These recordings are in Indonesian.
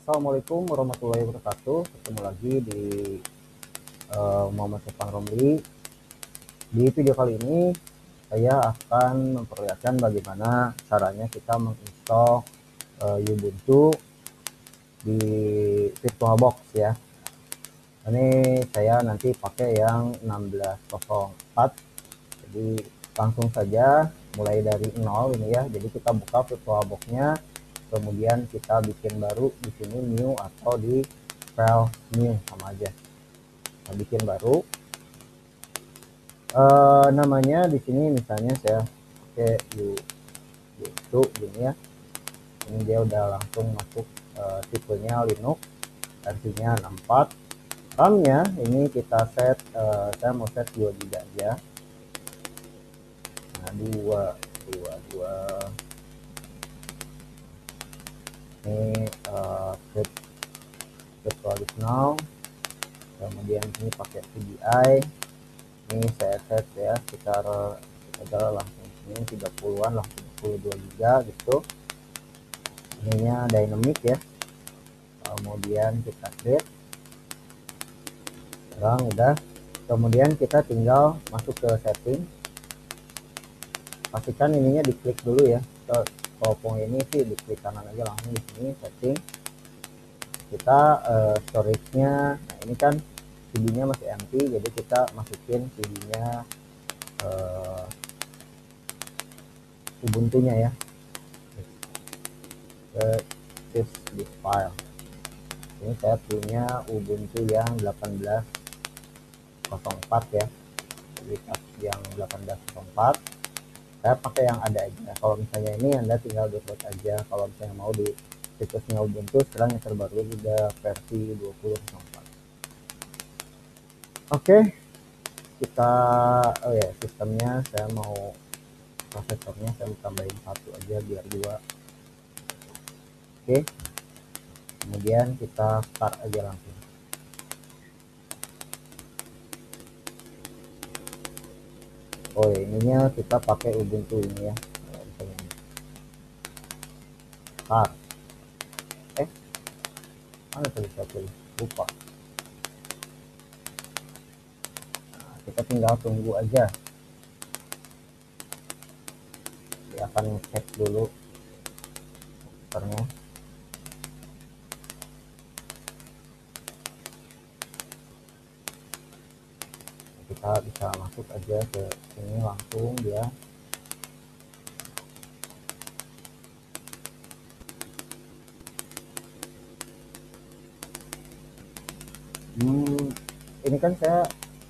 Assalamualaikum warahmatullahi wabarakatuh. Ketemu lagi di Muhammad Sepang Romli. Di video kali ini saya akan memperlihatkan bagaimana caranya kita menginstall Ubuntu di VirtualBox ya. Ini saya nanti pakai yang 16.04. Jadi langsung saja mulai dari nol ini ya. Jadi kita buka VirtualBox-nya, kemudian kita bikin baru di sini new atau di file new sama aja. Nah, bikin baru namanya di sini misalnya saya pakai Ubuntu gini ya. Ini dia udah langsung masuk, tipenya Linux, versinya 64. RAM-nya ini kita set, saya mau set 2 GB aja. Nah, 2 ini virtualis now, kemudian ini pakai VDI. Ini saya set ya sekitar langsung ini 30-an lah, 32 GB gitu. Ininya dynamic ya, kemudian kita create. Sekarang udah, kemudian kita tinggal masuk ke setting, pastikan ininya diklik dulu ya. Kalau ini sih diklik kanan aja langsung di sini setting. Kita storage-nya, nah ini kan CD-nya masih empty, jadi kita masukin CD-nya Ubuntu-nya ya ke this file. Ini saya punya Ubuntu yang 18.04 ya, jadi yang 18.04 saya pakai yang ada aja. Kalau misalnya ini Anda tinggal download aja. Kalau misalnya mau di situsnya Ubuntu sekarang yang terbaru udah versi 20.04. Oke, kita sistemnya saya mau, prosesornya saya mau tambahin 1 aja biar 2. Oke, kemudian kita start aja langsung. Oh ya, ininya kita pakai Ubuntu ini ya, start. Mana tadi saya pilih, lupa. Nah, kita tinggal tunggu aja, dia akan cek dulu komputernya. Kita bisa masuk aja ke sini langsung dia. Ini kan saya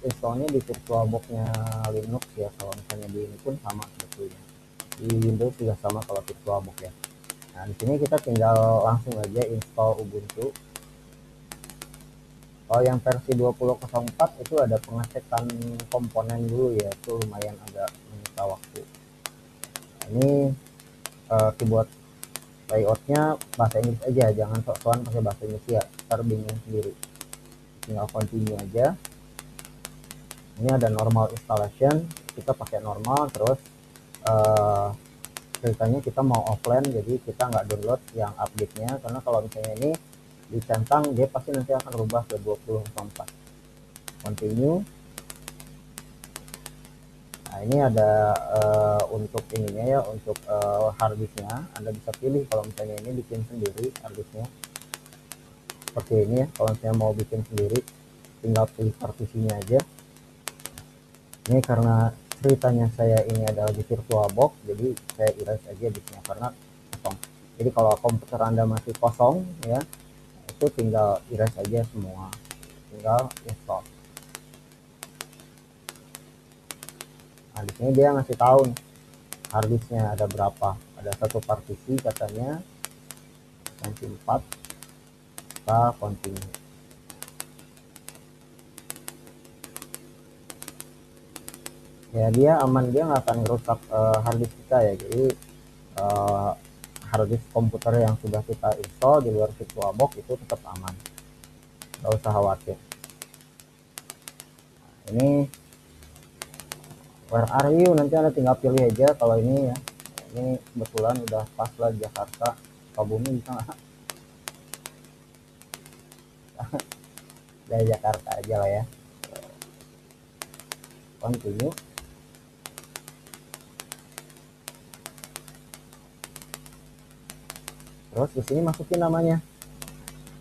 installnya di VirtualBox-nya Linux ya. Kalau misalnya di ini pun sama sebetulnya, di Windows juga sama kalau VirtualBox ya. Nah, di sini kita tinggal langsung aja install Ubuntu. Kalau yang versi 20.04 itu ada pengecekan komponen dulu ya, itu lumayan agak menyita waktu. Nah, ini keyboard layoutnya bahasa Inggris aja, jangan sok-sokan pakai bahasa Indonesia, ntar bingung sendiri. Tinggal continue aja. Ini ada normal installation, kita pakai normal. Terus ceritanya kita mau offline, jadi kita nggak download yang update-nya, karena kalau misalnya ini dicentang dia pasti nanti akan rubah ke 20.04. Continue. Nah, ini ada untuk ininya ya, untuk harddisknya Anda bisa pilih. Kalau misalnya ini bikin sendiri harddisknya seperti ini ya. Kalau misalnya mau bikin sendiri tinggal pilih partisinya aja. Ini karena ceritanya saya ini adalah di VirtualBox, jadi saya erase aja disknya karena kosong. Jadi kalau komputer Anda masih kosong ya, itu tinggal erase aja semua, tinggal install. Nah, di sini dia ngasih tahu harddisknya ada berapa, ada 1 partisi katanya, yang 4. Kita continue. Ya, dia aman, dia nggak akan merusak harddisk kita ya. Jadi harddisk komputer yang sudah kita install di luar VirtualBox itu tetap aman, nggak usah khawatir. Nah, ini where are you, nanti Anda tinggal pilih aja. Kalau ini ya, ini kebetulan udah pas lah Jakarta, Sukabumi bisa nggak? dari Jakarta aja lah ya. Continue. Terus di sini masukin namanya,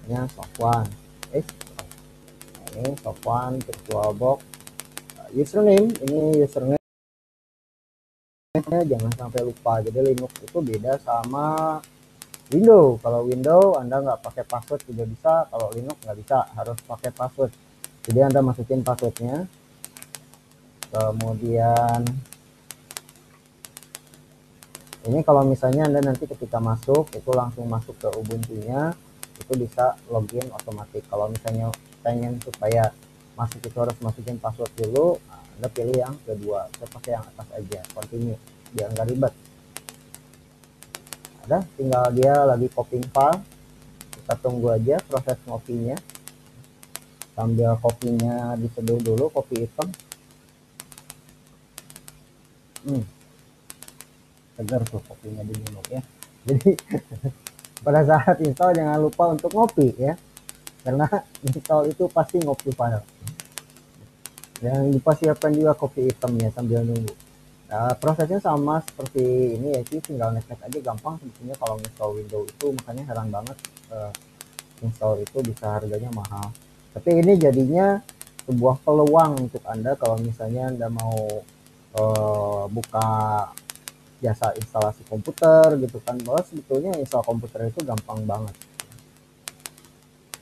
Sofwan. Ini Sofwan VirtualBox. Username, ini username jangan sampai lupa. Jadi Linux itu beda sama Windows. Kalau Windows Anda nggak pakai password juga bisa, kalau Linux nggak bisa, harus pakai password. Jadi Anda masukin passwordnya, kemudian ini kalau misalnya Anda nanti ketika masuk itu langsung masuk ke Ubuntu-nya, itu bisa login otomatis. Kalau misalnya pengen supaya masuk itu harus masukin password dulu, Anda pilih yang kedua. Saya pakai yang atas aja, continue, biar nggak ribet. Ada, tinggal dia lagi copying file, kita tunggu aja proses ngopinya. Sambil kopinya diseduh dulu, kopi hitam. Segar tuh kopinya diminum ya. Jadi pada saat install jangan lupa untuk ngopi ya, karena install itu pasti ngopi file. Jangan lupa siapkan juga kopi hitamnya sambil nunggu. Nah, prosesnya sama seperti ini ya sih, tinggal next aja, gampang sebetulnya kalau install Windows itu. Makanya heran banget install itu bisa harganya mahal. Tapi ini jadinya sebuah peluang untuk Anda kalau misalnya Anda mau buka jasa instalasi komputer gitu kan, bahwa sebetulnya install komputer itu gampang banget.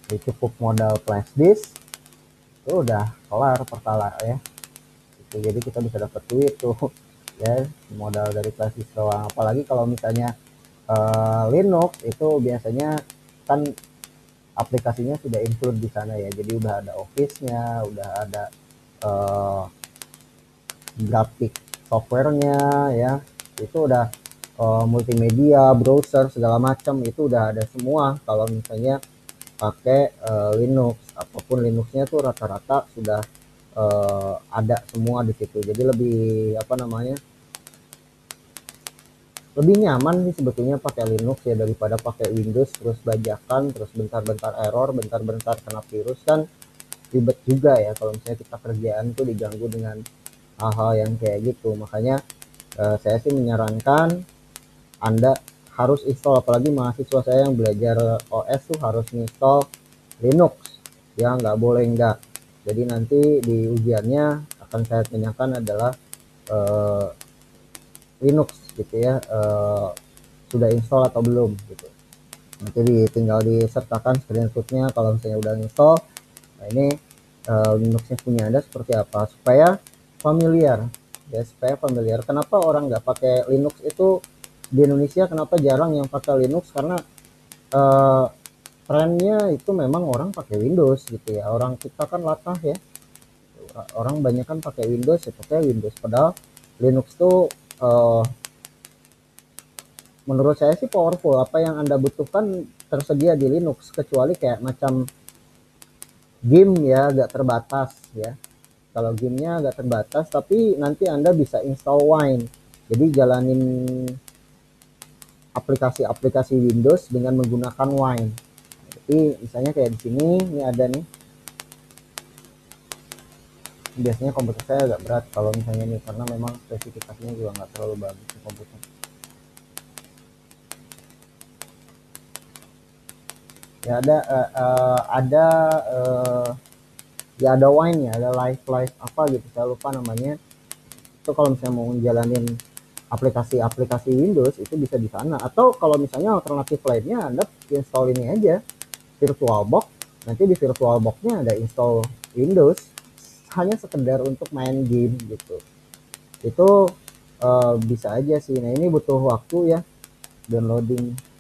Jadi cukup modal flash disk itu udah kelar perkara ya. Gitu. Jadi kita bisa dapat duit tuh ya, modal dari flash disk doang. Apalagi kalau misalnya Linux itu biasanya kan aplikasinya sudah include di sana ya. Jadi udah ada Office-nya, udah ada grafik softwarenya ya, itu udah multimedia, browser segala macam itu udah ada semua. Kalau misalnya pakai Linux, apapun Linuxnya tuh rata-rata sudah ada semua di situ. Jadi lebih lebih nyaman sih sebetulnya pakai Linux ya daripada pakai Windows terus bajakan, terus bentar-bentar error, bentar-bentar kena virus, kan ribet juga ya kalau misalnya kita kerjaan tuh diganggu dengan hal-hal yang kayak gitu. Makanya saya sih menyarankan Anda harus install, apalagi mahasiswa saya yang belajar OS tuh harus install Linux ya, nggak boleh enggak. Jadi nanti di ujiannya akan saya tanyakan adalah Linux gitu ya, sudah install atau belum gitu. Nanti tinggal disertakan screenshotnya kalau misalnya udah install. Nah ini Linuxnya punya Anda seperti apa supaya familiar ya, supaya familiar. Kenapa orang nggak pakai Linux itu di Indonesia, kenapa jarang yang pakai Linux? Karena trennya itu memang orang pakai Windows gitu ya. Orang kita kan latah ya, orang banyak kan pakai Windows ya, pakai Windows. Padahal Linux tuh menurut saya sih powerful. Apa yang Anda butuhkan tersedia di Linux, kecuali kayak macam game ya agak terbatas ya. Kalau gamenya agak terbatas, tapi nanti Anda bisa install Wine. Jadi jalanin aplikasi-aplikasi Windows dengan menggunakan Wine. Jadi misalnya kayak di sini, ini ada nih. Biasanya komputer saya agak berat kalau misalnya ini, karena memang spesifikasinya juga nggak terlalu bagus di komputer. Ya ada Wine ya, ada live apa gitu, saya lupa namanya. Itu kalau misalnya mau jalanin aplikasi-aplikasi Windows itu bisa di sana. Atau kalau misalnya alternatif lainnya, Anda install ini aja, VirtualBox. Nanti di VirtualBox-nya ada install Windows, hanya sekedar untuk main game gitu. Itu bisa aja sih. Nah ini butuh waktu ya, downloading.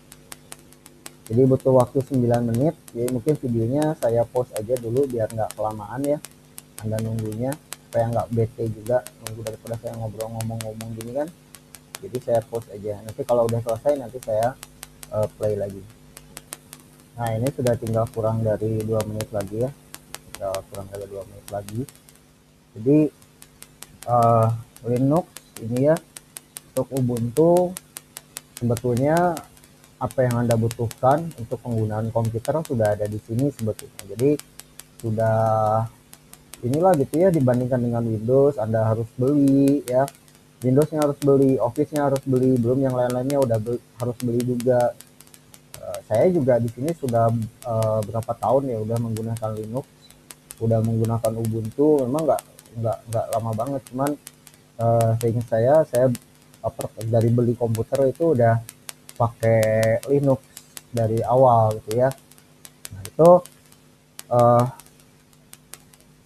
Jadi butuh waktu 9 menit. Jadi mungkin videonya saya post aja dulu biar nggak kelamaan ya Anda nunggunya, supaya nggak bete juga nunggu daripada saya ngomong gini kan. Jadi saya post aja, nanti kalau udah selesai nanti saya play lagi. Nah ini sudah tinggal kurang dari 2 menit lagi ya, tinggal kurang dari 2 menit lagi. Jadi Linux ini ya, untuk Ubuntu sebetulnya apa yang Anda butuhkan untuk penggunaan komputer sudah ada di sini sebetulnya. Jadi sudah inilah gitu ya, dibandingkan dengan Windows Anda harus beli ya. Windowsnya harus beli, Office-nya harus beli, belum yang lain-lainnya udah harus beli juga. Saya juga di sini sudah berapa tahun ya udah menggunakan Linux, udah menggunakan Ubuntu. Memang nggak lama banget, cuman seingat saya dari beli komputer itu udah pakai Linux dari awal gitu ya. Nah itu uh,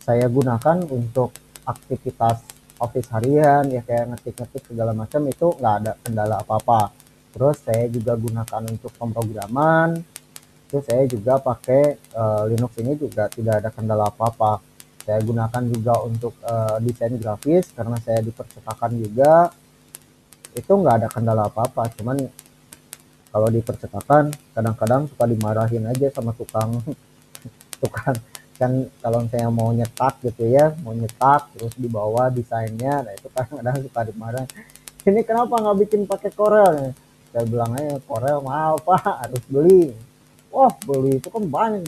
saya gunakan untuk aktivitas office harian ya, kayak ngetik-ngetik segala macam, itu nggak ada kendala apa-apa. Terus saya juga gunakan untuk pemrograman, itu saya juga pakai Linux ini juga tidak ada kendala apa-apa. Saya gunakan juga untuk desain grafis karena saya di percetakan juga, itu nggak ada kendala apa-apa. Cuman kalau di percetakan kadang-kadang suka dimarahin aja sama tukang tukang kan, kalau saya mau nyetak gitu ya, mau nyetak terus di bawah desainnya, nah itu kadang-kadang suka dimarahin, ini kenapa nggak bikin pakai Corel. Saya bilang aja Corel mahal pak, harus beli. Wah beli itu kan banyak.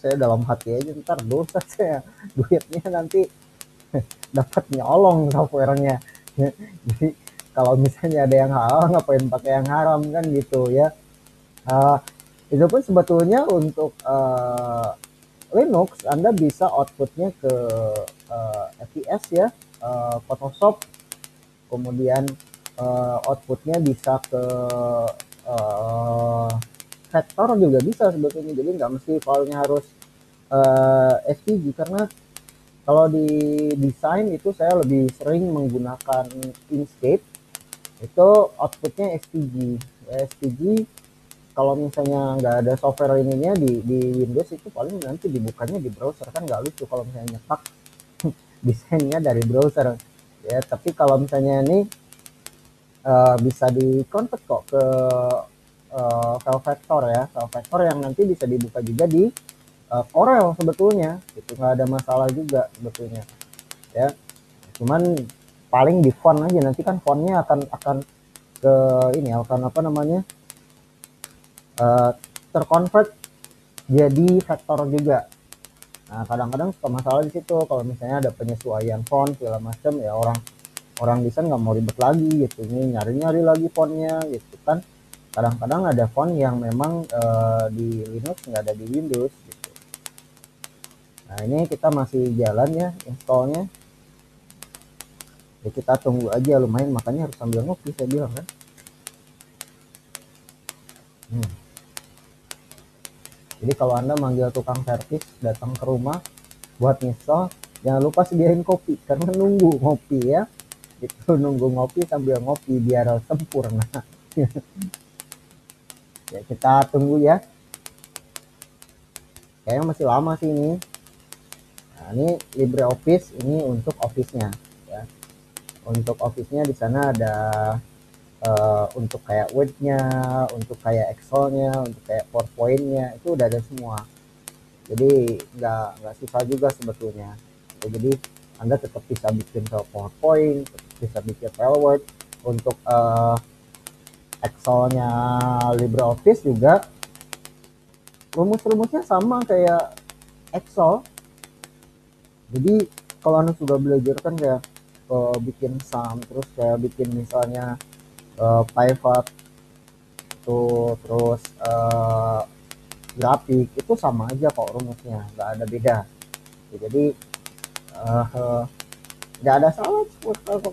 Saya dalam hati aja, ntar dosa saya, duitnya nanti dapat nyolong softwarenya. Jadi kalau misalnya ada yang halal ngapain pakai yang haram kan gitu ya. uh, itu pun sebetulnya untuk Linux Anda bisa outputnya ke FPS ya, Photoshop, kemudian outputnya bisa ke uh, vektor juga bisa sebetulnya. Jadi nggak mesti filenya harus SVG, karena kalau di desain itu saya lebih sering menggunakan Inkscape, itu outputnya SVG. SVG kalau misalnya nggak ada software ininya di Windows, itu paling nanti dibukanya di browser, kan nggak lucu kalau misalnya nyetak desainnya dari browser ya. Tapi kalau misalnya ini bisa di convert kok ke file vector ya, file vector yang nanti bisa dibuka juga di Corel sebetulnya, itu nggak ada masalah juga sebetulnya ya. Cuman paling di font aja, nanti kan fontnya akan ke ini, akan apa namanya, terconvert jadi vektor juga. Nah kadang-kadang suka masalah di situ, kalau misalnya ada penyesuaian font segala macam ya, orang desain nggak mau ribet lagi gitu, ini nyari-nyari lagi fontnya gitu kan. Kadang-kadang ada font yang memang di Linux nggak ada di Windows gitu. Nah ini kita masih jalan ya installnya, ya kita tunggu aja, lumayan makanya harus sambil ngopi saya bilang kan. Jadi kalau Anda manggil tukang servis datang ke rumah buat install, jangan lupa sediain kopi karena nunggu ngopi ya. Itu nunggu ngopi sambil ngopi biar sempurna. Ya kita tunggu ya. Kayaknya masih lama sih ini. Nah, ini LibreOffice, ini untuk Office-nya ya. Untuk Office-nya di sana ada untuk kayak Word-nya, untuk kayak Excel-nya, untuk kayak PowerPoint-nya, itu udah ada semua. Jadi nggak susah juga sebetulnya. Jadi Anda tetap bisa bikin file PowerPoint, tetap bisa bikin file Word. Untuk Excel-nya LibreOffice juga rumus-rumusnya sama kayak Excel. Jadi kalau Anda sudah belajar kan kayak bikin sum, terus kayak bikin misalnya pivot tuh, terus grafik, itu sama aja kok rumusnya, nggak ada beda. Jadi nggak ada salah.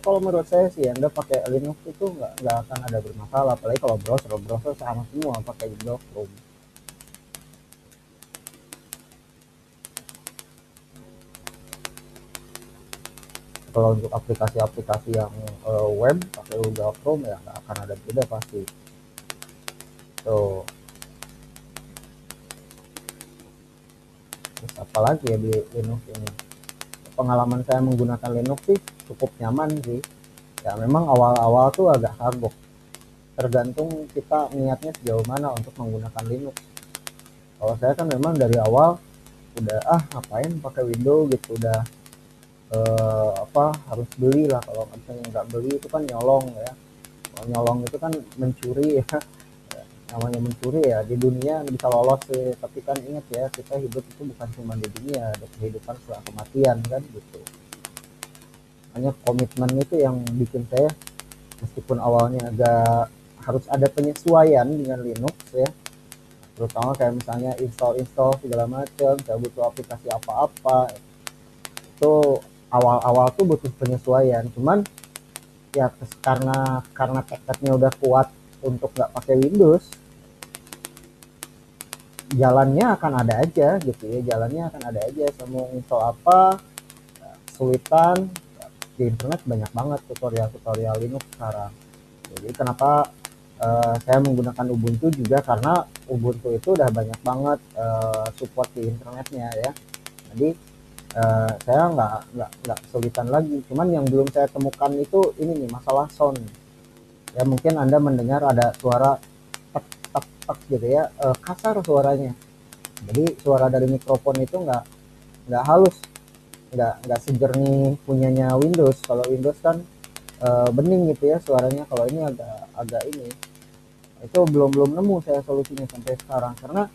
Kalau menurut saya sih Anda pakai Linux itu nggak akan ada bermasalah, apalagi kalau browser sama semua pakai Google Chrome. Kalau untuk aplikasi-aplikasi yang web pakai Google Chrome ya nggak akan ada beda pasti. Tuh, terus apalagi ya di Linux ini, pengalaman saya menggunakan Linux sih cukup nyaman sih ya. Memang awal-awal tuh agak kagok, tergantung kita niatnya sejauh mana untuk menggunakan Linux. Kalau saya kan memang dari awal udah ngapain pakai Windows gitu, udah harus beli lah, kalau misalnya nggak beli itu kan nyolong ya. Kalau nyolong itu kan mencuri ya. namanya mencuri ya di dunia bisa lolos sih, tapi kan ingat ya, kita hidup itu bukan cuma di dunia, ada kehidupan setelah kematian kan gitu. Hanya komitmen itu yang bikin saya, meskipun awalnya agak harus ada penyesuaian dengan Linux ya, terutama kayak misalnya install segala macam, saya butuh aplikasi apa-apa itu awal-awal tuh butuh penyesuaian. Cuman ya karena tekadnya udah kuat untuk nggak pakai Windows, jalannya akan ada aja gitu ya, jalannya akan ada aja. Semua install apa kesulitan, di internet banyak banget tutorial Linux sekarang. Jadi kenapa saya menggunakan Ubuntu juga karena Ubuntu itu udah banyak banget support di internetnya ya. Jadi saya nggak kesulitan lagi. Cuman yang belum saya temukan itu ini nih, masalah sound. Ya mungkin Anda mendengar ada suara tek tek tek gitu ya, kasar suaranya. Jadi suara dari mikrofon itu nggak halus, nggak sejernih punyanya Windows. Kalau Windows kan bening gitu ya suaranya, kalau ini agak ini. Itu belum nemu saya solusinya sampai sekarang, karena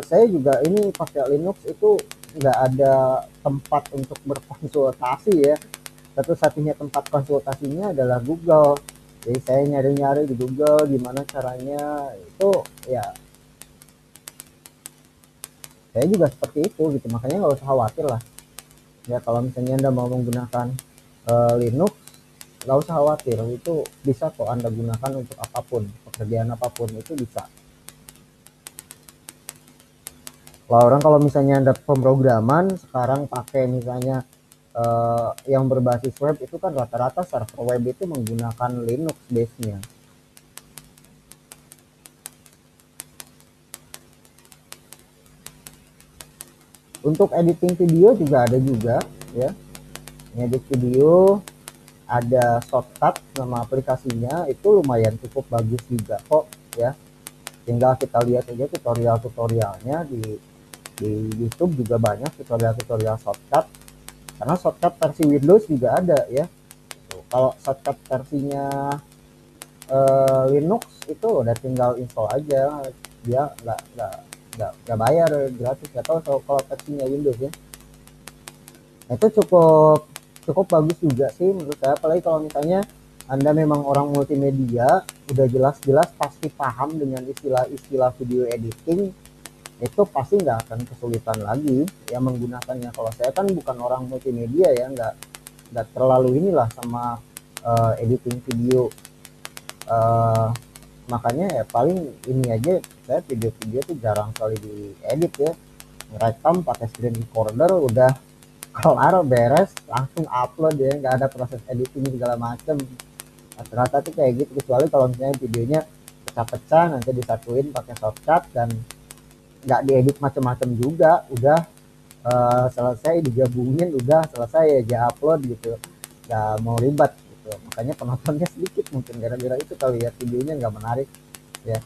saya juga ini pakai Linux itu nggak ada tempat untuk berkonsultasi ya. Satu-satunya tempat konsultasinya adalah Google. Jadi saya nyari-nyari di Google gimana caranya itu ya, saya juga seperti itu gitu. Makanya nggak usah khawatir lah ya, kalau misalnya Anda mau menggunakan Linux, nggak usah khawatir, itu bisa kok Anda gunakan untuk apapun, pekerjaan apapun itu bisa. Kalau misalnya Anda pemrograman sekarang pakai misalnya yang berbasis web, itu kan rata-rata server web itu menggunakan Linux base-nya. Untuk editing video juga ada juga ya, edit video ada shortcut nama aplikasinya, itu lumayan cukup bagus juga kok ya. Tinggal kita lihat aja tutorialnya di YouTube juga banyak tutorial shortcut, karena shortcut versi Windows juga ada ya. Kalau shortcut versinya Linux itu udah tinggal install aja, dia nggak bayar, gratis. Nggak tahu kalau versinya Windows ya. Itu cukup cukup bagus juga sih menurut saya, apalagi kalau misalnya Anda memang orang multimedia, udah jelas-jelas pasti paham dengan istilah-istilah video editing, itu pasti nggak akan kesulitan lagi ya menggunakannya. Kalau saya kan bukan orang multimedia ya, nggak terlalu inilah sama editing video, makanya ya paling ini aja, saya video-video tuh jarang sekali diedit ya, ngerekam pakai screen recorder udah kelar beres langsung upload ya, nggak ada proses editing segala macem. Rata-rata tuh kayak gitu, kecuali kalau misalnya videonya pecah-pecah nanti disatuin pakai shortcut dan nggak diedit macam-macam juga, udah selesai digabungin udah selesai aja upload gitu, nggak mau ribet gitu. Makanya penontonnya sedikit mungkin gara-gara itu, kalau lihat videonya nggak menarik ya.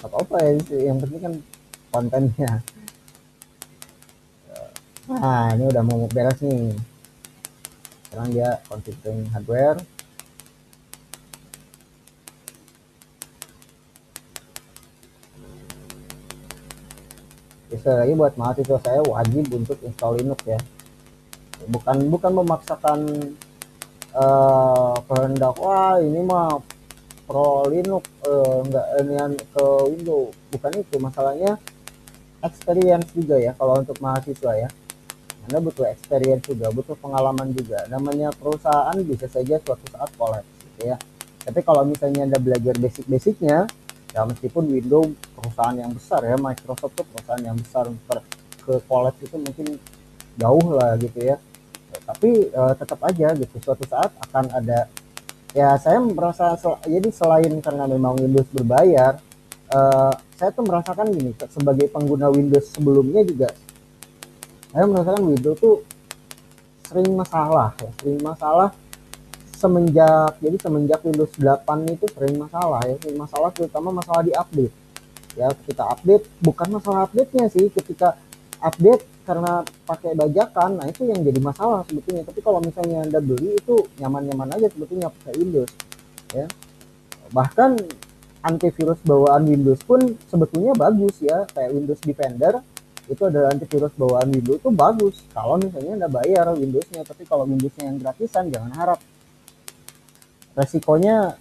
Apa-apa ya, yang penting kan kontennya. Nah ini udah mau beres nih, sekarang dia configuring hardware. Sekali lagi buat mahasiswa saya wajib untuk install Linux ya, bukan memaksakan kehendak wah ini mah pro Linux enggak ini ke Windows, bukan itu masalahnya. Experience juga ya, kalau untuk mahasiswa ya, Anda butuh experience juga, butuh pengalaman juga. Namanya perusahaan bisa saja suatu saat kolaps gitu ya. Tapi kalau misalnya Anda belajar basic-basicnya, ya meskipun Windows perusahaan yang besar ya, Microsoft itu perusahaan yang besar, ke kolaps itu mungkin jauh lah gitu ya. Tapi tetap aja gitu, suatu saat akan ada. Ya saya merasa jadi selain karena memang Windows berbayar, saya tuh merasakan gini, sebagai pengguna Windows sebelumnya juga, saya merasakan Windows tuh sering masalah ya, sering masalah semenjak Windows 8 itu sering masalah terutama masalah di update ya. Ketika update, bukan masalah update-nya sih, ketika update karena pakai bajakan, nah itu yang jadi masalah sebetulnya. Tapi kalau misalnya Anda beli itu nyaman-nyaman aja sebetulnya pakai Windows ya. Bahkan antivirus bawaan Windows pun sebetulnya bagus ya, kayak Windows Defender itu adalah antivirus bawaan Windows itu bagus kalau misalnya Anda bayar Windowsnya. Tapi kalau Windowsnya yang gratisan jangan harap, resikonya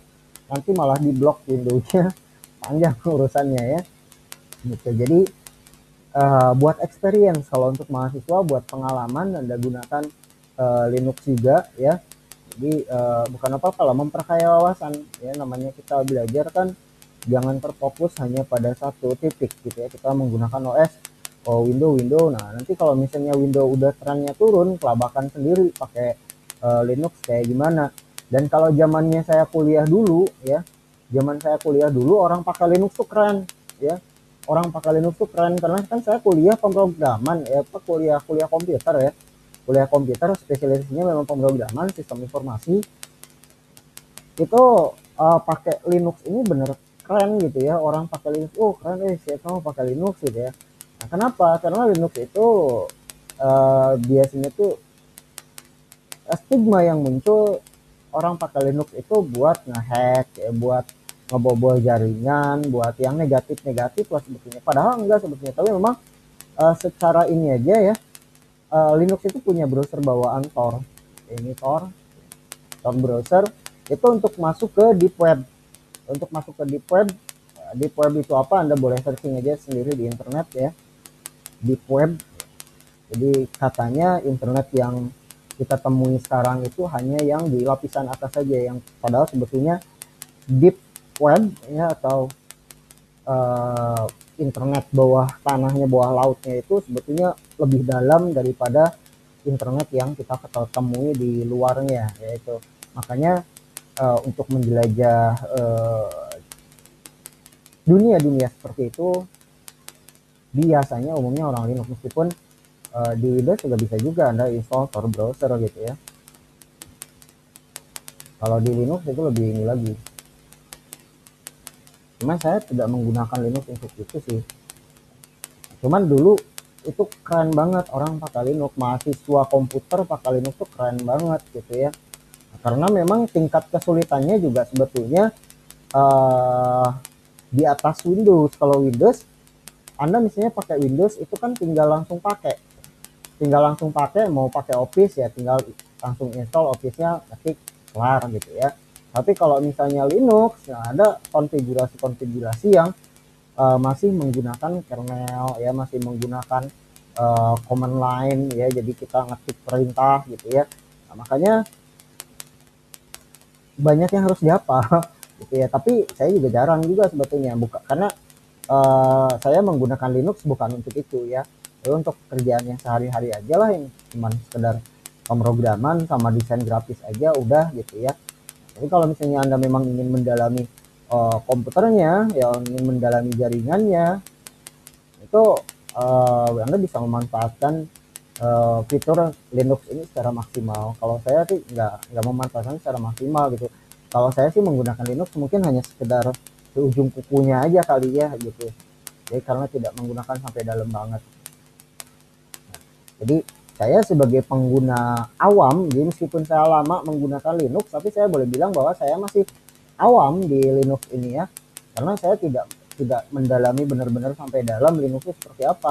nanti malah diblok Windowsnya, panjang urusannya ya gitu. Jadi buat experience, kalau untuk mahasiswa buat pengalaman Anda gunakan Linux juga ya. Jadi bukan apa-apa lah, memperkaya wawasan ya, namanya kita belajar kan jangan terfokus hanya pada satu titik gitu ya. Kita menggunakan OS Windows. Nah nanti kalau misalnya Windows udah trennya turun, kelabakan sendiri pakai Linux kayak gimana. Dan kalau zamannya saya kuliah dulu ya, zaman saya kuliah dulu orang pakai Linux tuh keren ya. Orang pakai Linux tuh keren karena kan saya kuliah pemrograman ya, kuliah komputer ya. Kuliah komputer spesialisasinya memang pemrograman sistem informasi. Itu pakai Linux ini bener keren gitu ya. Orang pakai Linux, oh keren, siapa mau pakai Linux gitu ya. Nah, kenapa? Karena Linux itu biasanya tuh stigma yang muncul, orang pakai Linux itu buat ngehack ya, buat ngebobol jaringan, buat yang negatif lah sebetulnya. Padahal enggak sebetulnya, tapi memang secara ini aja ya, Linux itu punya browser bawaan Tor. Ini Tor browser itu untuk masuk ke deep web. Untuk masuk ke deep web, deep web itu apa? Anda boleh searching aja sendiri di internet ya. Deep web. Jadi katanya internet yang kita temui sekarang itu hanya yang di lapisan atas saja, yang padahal sebetulnya deep web ya, atau internet bawah tanahnya, bawah lautnya itu sebetulnya lebih dalam daripada internet yang kita temui di luarnya, yaitu makanya untuk menjelajah dunia seperti itu biasanya umumnya orang Linux, meskipun di Windows juga bisa juga Anda install Tor browser gitu ya. Kalau di Linux itu lebih ini lagi. Cuman saya tidak menggunakan Linux untuk itu sih. Cuman dulu itu keren banget orang pakai Linux, mahasiswa komputer pakai Linux tuh keren banget gitu ya. Karena memang tingkat kesulitannya juga sebetulnya di atas Windows. Kalau Windows, Anda misalnya pakai Windows itu kan tinggal langsung pakai, mau pakai Office ya tinggal langsung install Office-nya, ketik, kelar gitu ya. Tapi kalau misalnya Linux, nah ada konfigurasi yang masih menggunakan kernel ya, masih menggunakan command line ya, jadi kita ngetik perintah gitu ya. Nah, makanya banyak yang harus dihafal gitu ya. Tapi saya juga jarang juga sebetulnya, karena saya menggunakan Linux bukan untuk itu ya, untuk kerjaan yang sehari-hari aja lah, yang cuman sekedar pemrograman sama desain grafis aja udah gitu ya. Jadi kalau misalnya Anda memang ingin mendalami komputernya ya, ingin mendalami jaringannya, itu Anda bisa memanfaatkan fitur Linux ini secara maksimal. Kalau saya sih nggak memanfaatkan secara maksimal gitu. Kalau saya sih menggunakan Linux mungkin hanya sekedar di ujung kukunya aja kali ya gitu. Jadi karena tidak menggunakan sampai dalam banget. Jadi saya sebagai pengguna awam, jadi meskipun saya lama menggunakan Linux, tapi saya boleh bilang bahwa saya masih awam di Linux ini ya, karena saya tidak mendalami benar-benar sampai dalam Linux itu seperti apa,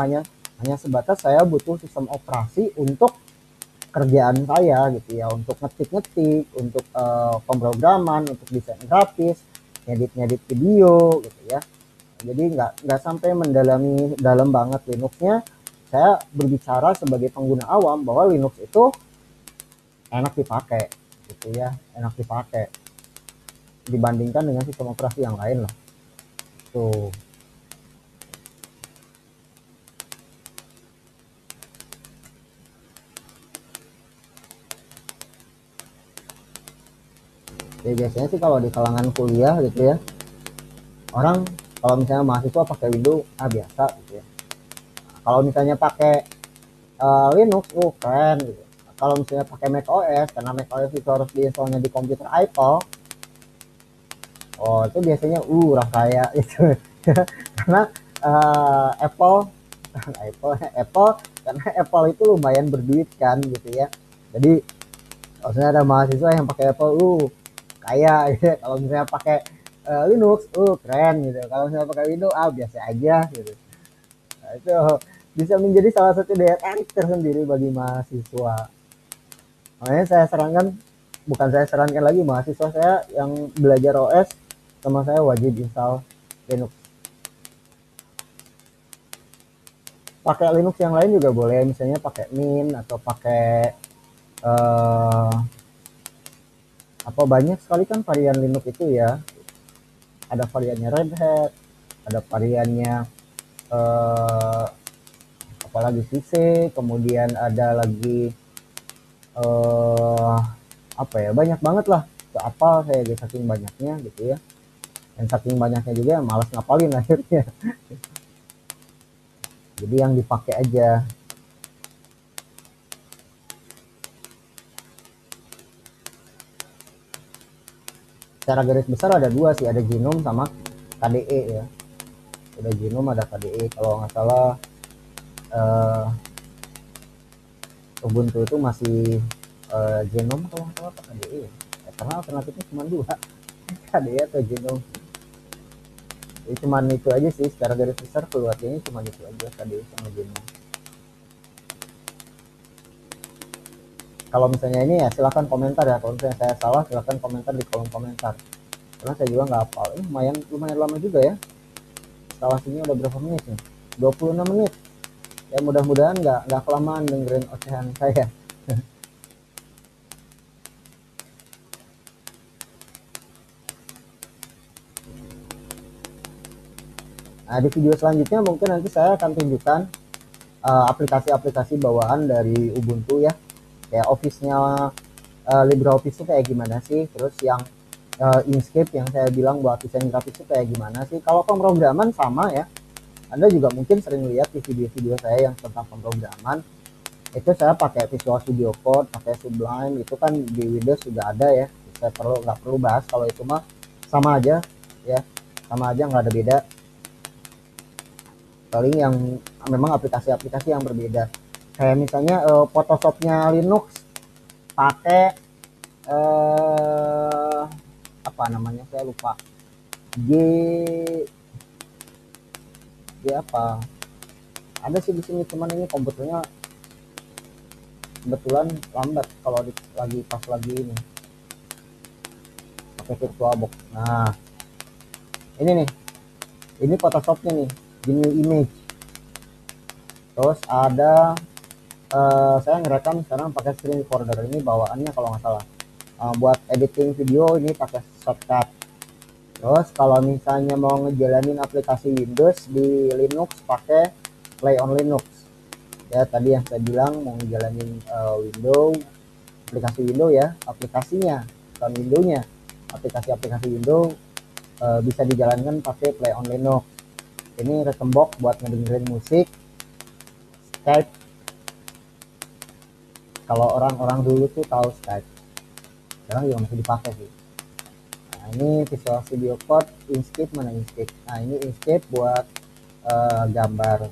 hanya sebatas saya butuh sistem operasi untuk kerjaan saya gitu ya, untuk ngetik, untuk pemrograman, untuk desain grafis, ngedit video gitu ya. Jadi nggak sampai mendalami dalam banget Linuxnya. Saya berbicara sebagai pengguna awam bahwa Linux itu enak dipakai gitu ya, enak dipakai dibandingkan dengan sistem operasi yang lain lah tuh. Ya biasanya sih kalau di kalangan kuliah gitu ya, orang kalau misalnya mahasiswa pakai Windows biasa gitu ya. Kalau misalnya pakai Linux keren gitu. Kalau misalnya pakai Mac OS, karena Mac OS itu harus diinstalnya di komputer Apple, itu biasanya orang kaya itu. Karena Apple karena Apple itu lumayan berduit kan gitu ya. Jadi kalau misalnya ada mahasiswa yang pakai Apple kaya gitu. Kalau misalnya pakai Linux, keren gitu. Kalau misalnya pakai Windows, biasa aja gitu. Nah, itu bisa menjadi salah satu daya tarik tersendiri bagi mahasiswa. Makanya saya sarankan, bukan saya sarankan lagi, mahasiswa saya yang belajar OS sama saya wajib install Linux. Pakai Linux yang lain juga boleh, misalnya pakai Mint atau pakai eh, apa, banyak sekali kan varian Linux itu ya. Ada variannya Red Hat, ada variannya eh, apalagi sih C, kemudian ada lagi eh apa ya, banyak banget lah, apa saya gitu, saking banyaknya gitu ya, dan saking banyaknya juga malas ngapalin akhirnya. Jadi yang dipakai aja. Secara garis besar ada dua sih, ada Genome sama KDE ya. Ada Genome, ada KDE. Kalau nggak salah eh, Ubuntu itu masih Genome kalau nggak salah, KDE ya. Karena alternatifnya cuma dua, KDE atau Genome. Jadi cuman itu aja sih, secara garis besar keluarganya cuma itu aja, KDE sama Genome. Kalau misalnya ini ya silahkan komentar ya, kalau misalnya saya salah silahkan komentar di kolom komentar, karena saya juga nggak hafal. Ini lumayan lumayan lama juga ya, instalasinya udah berapa menit nih, 26 menit. Ya mudah-mudahan nggak kelamaan dengerin ocehan saya. Nah, di video selanjutnya mungkin nanti saya akan tunjukkan aplikasi-aplikasi bawaan dari Ubuntu ya, kayak Office-nya, LibreOffice itu kayak gimana sih, terus yang Inkscape yang saya bilang buat desain grafis itu kayak gimana sih. Kalau pemrograman sama ya, Anda juga mungkin sering lihat di video-video saya yang tentang pemrograman, itu saya pakai Visual Studio Code, pakai Sublime, itu kan di Windows juga ada ya. Saya nggak perlu bahas, kalau itu mah sama aja ya, sama aja, nggak ada beda. Paling yang memang aplikasi-aplikasi yang berbeda, kayak misalnya Photoshopnya Linux pakai apa namanya, saya lupa, G G apa, ada sih di sini, cuman ini komputernya kebetulan lambat kalau lagi pas lagi ini pakai VirtualBox. Nah ini nih, ini Photoshopnya nih, di new image. Terus ada saya ngerekam sekarang pakai screen recorder, ini bawaannya kalau nggak salah. Buat editing video ini pakai shortcut. Terus kalau misalnya mau ngejalanin aplikasi Windows di Linux pakai Play on Linux. Ya tadi yang saya bilang mau ngejalanin Windows, aplikasi Windows ya, aplikasinya bukan Windowsnya, aplikasi-aplikasi Windows bisa dijalankan pakai Play on Linux. Ini Rekembok buat ngedengerin musik, Skype. Kalau orang-orang dulu tuh tahu Skype, sekarang juga masih dipakai sih. Nah ini Visual Studio Code, Inkscape, mana Inkscape. Nah ini Inkscape buat gambar.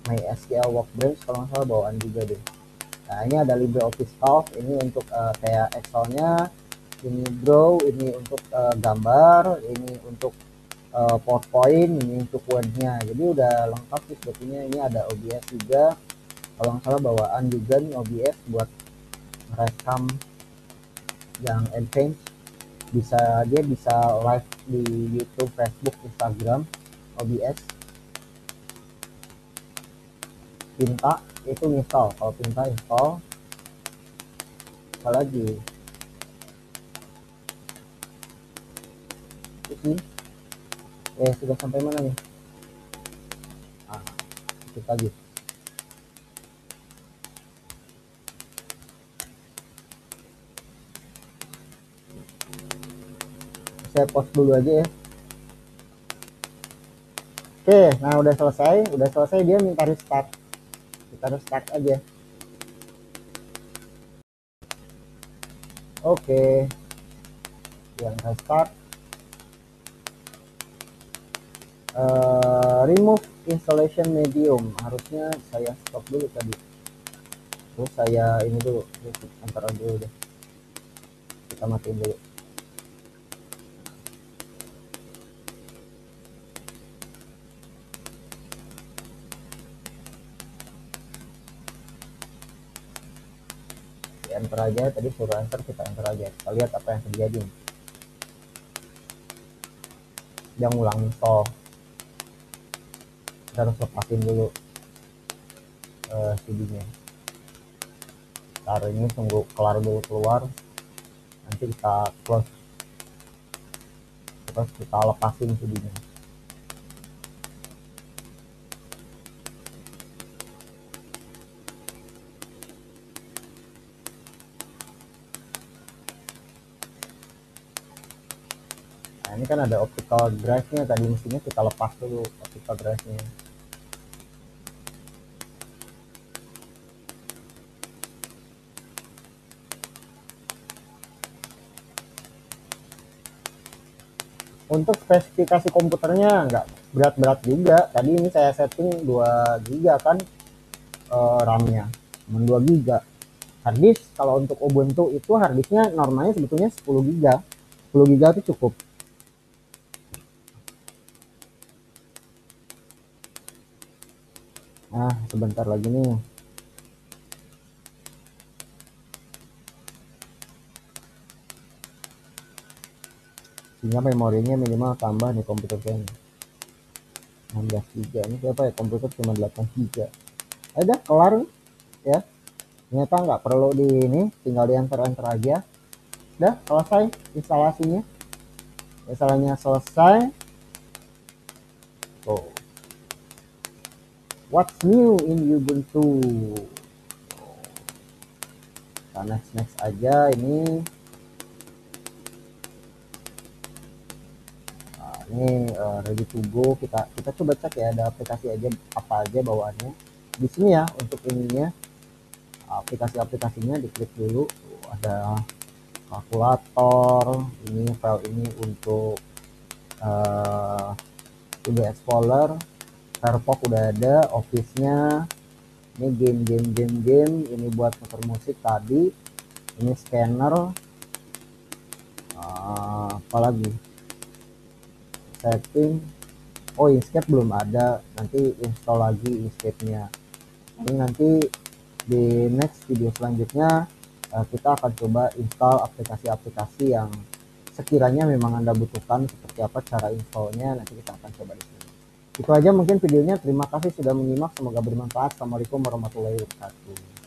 MySQL Workbench kalau nggak salah bawaan juga deh. Nah ini ada LibreOffice Calc, ini untuk kayak Excelnya, ini Draw, ini untuk gambar, ini untuk PowerPoint, ini untuk Wordnya. Jadi udah lengkap sih sebetulnya. Ini ada OBS juga, kalau nggak salah bawaan juga nih OBS buat merekam yang advance. Dia bisa live di YouTube, Facebook, Instagram, OBS. Pinta itu install, kalau Pinta install. Apa lagi itu sih, sudah sampai mana nih, sedikit lagi. Saya post dulu aja ya. Oke, nah udah selesai, dia minta restart. Kita restart aja. Oke, yang restart. Remove installation medium, harusnya saya stop dulu tadi, terus saya ini dulu, antar dulu deh, kita matiin dulu. enter aja, tadi suruh enter, kita enter aja, kita lihat apa yang terjadi. Dia ngulang install, kita harus lepasin dulu CD-nya. Taruh ini, tunggu kelar dulu keluar, nanti kita close, terus kita lepasin CD-nya. Nah, ini kan ada optical drive-nya, tadi mestinya kita lepas dulu optical drive-nya. Untuk spesifikasi komputernya nggak berat-berat juga. Tadi ini saya setting 2 GB kan RAM-nya, cuma 2 GB. Harddisk kalau untuk Ubuntu itu harddisknya normalnya sebetulnya 10 GB. 10 GB itu cukup. Nah, sebentar lagi nih. Sehingga memorinya minimal tambah nih komputer saya. 16 GB. Ini siapa ya, komputer cuma 8 GB. Ada kelar ya. Ternyata nggak perlu di ini, tinggal di enter aja. Udah selesai instalasinya. Instalasinya selesai. Tuh. What's new in Ubuntu? Kita next aja ini. Nah, ini ready to go. Kita coba cek ya, ada aplikasi aja apa aja bawaannya. Di sini ya untuk ininya, aplikasi-aplikasinya diklik dulu. Ada kalkulator, ini file ini untuk Windows Explorer, Firefox udah ada, Office-nya. Ini game, ini buat putar musik tadi. Ini scanner, apalagi setting. Oh, Inkscape belum ada, nanti install lagi Inkscape-nya. Ini nanti di next video selanjutnya kita akan coba install aplikasi-aplikasi yang sekiranya memang Anda butuhkan. Seperti apa cara installnya, nanti kita akan coba di sini. Itu aja mungkin videonya. Terima kasih sudah menyimak, semoga bermanfaat. Assalamualaikum warahmatullahi wabarakatuh.